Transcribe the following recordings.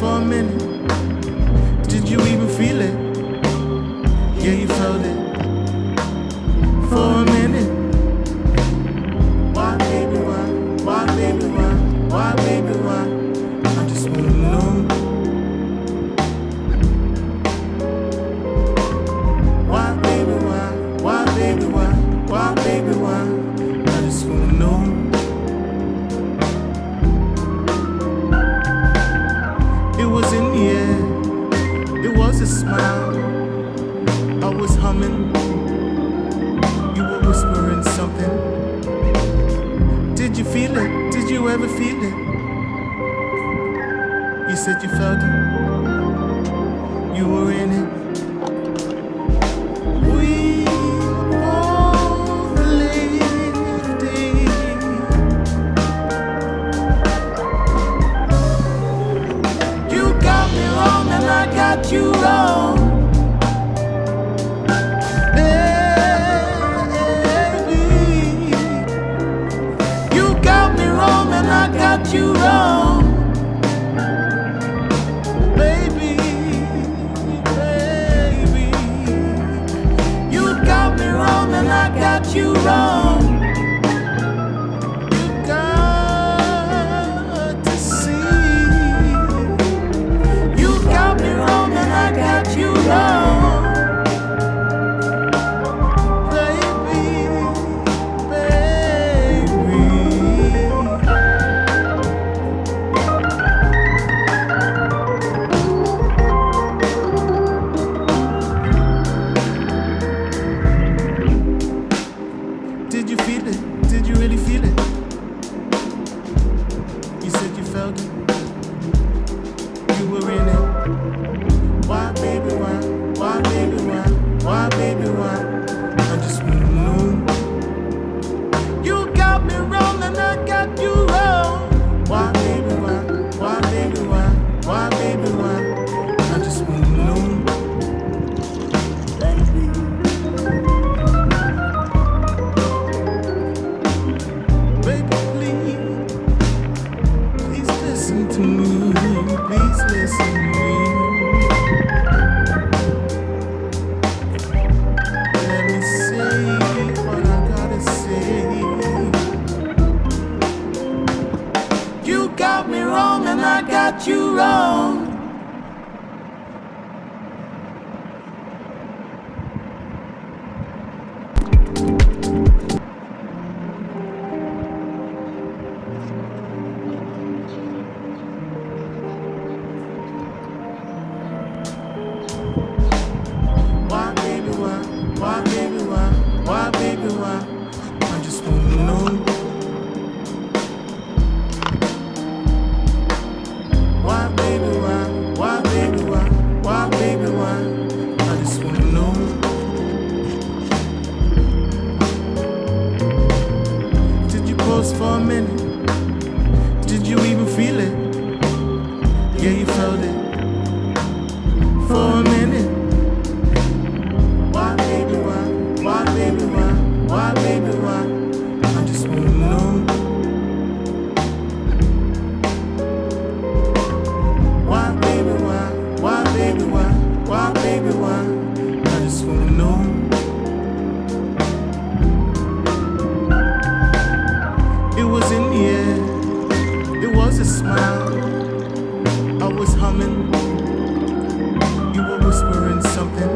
for a minute. Did you even feel it? Yeah, you felt it. For a minute. Why, baby, why? Why, baby, why? Why, baby, why? I just wanna know. Why, baby, why? Why, baby, why? Why, baby, why? I just wanna know. It was in the air. It was a smile. I was humming. You were whispering something. Did you feel it? Did you ever feel it? You said you felt it. You were in it. We both lived it. You got me wrong and I got you wrong. I got you wrong, baby, baby. You got me wrong and I got you wrong. You got to see. You got me wrong and I got you wrong. Did you feel it? Did you really feel it? You said you felt it. You were in it. Why, baby, why? Why, baby, why? Why, baby, why? I just wanna know. You got me wrong and I got you wrong. Why, baby, why? Why, baby, why? Why, baby, why? I just wanna know. To me, please listen to me. Let me say what I gotta say. You got me wrong and I got you wrong. Why, baby, why? Why, baby, why? Why, baby, why? I just wanna know. Why, baby, why? Why, baby, why? Why, baby, why? I just wanna know. Did you pause for a minute? Did you even feel it? Yeah, you felt it. For a minute. Why, baby, why? Why, baby, why? Why, baby, why? I just wanna know. Why, baby, why? Why, baby, why? Why, baby, why? I just wanna know. It was in the air. It was a smile. I was humming. You were whispering something.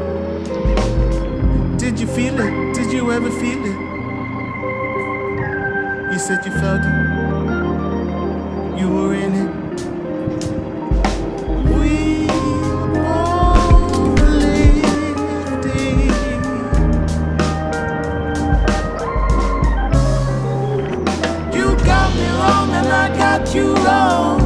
Did you feel it? Did you ever feel it? You said you felt it. You were in it. We both lived it. You got me wrong and I got you wrong.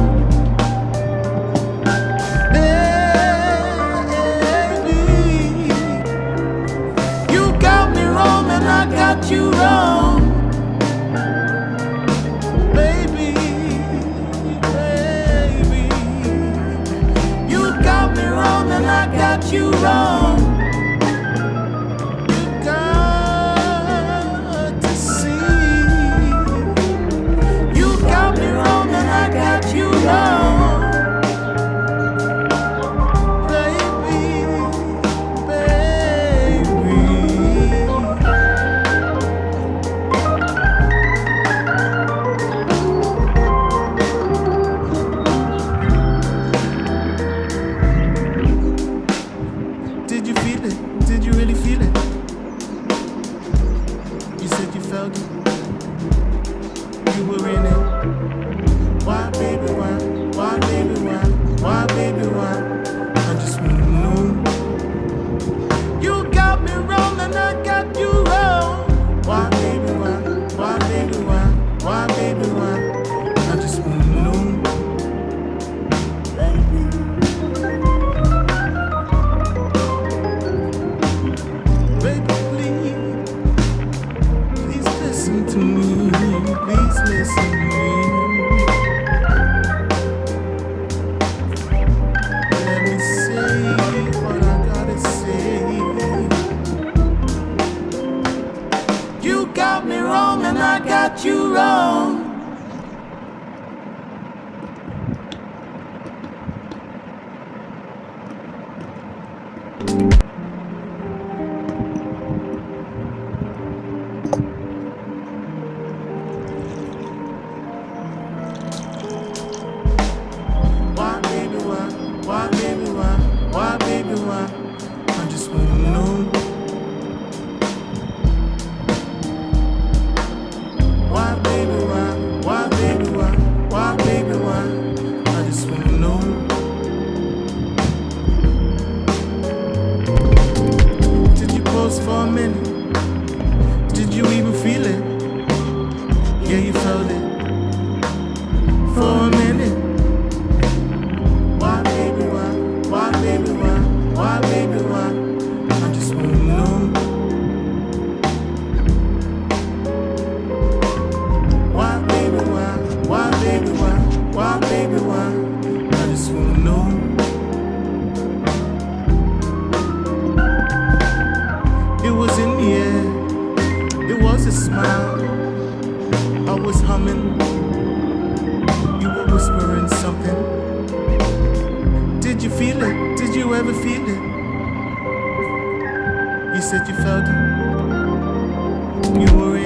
I got you wrong, baby, baby. said you felt it. You were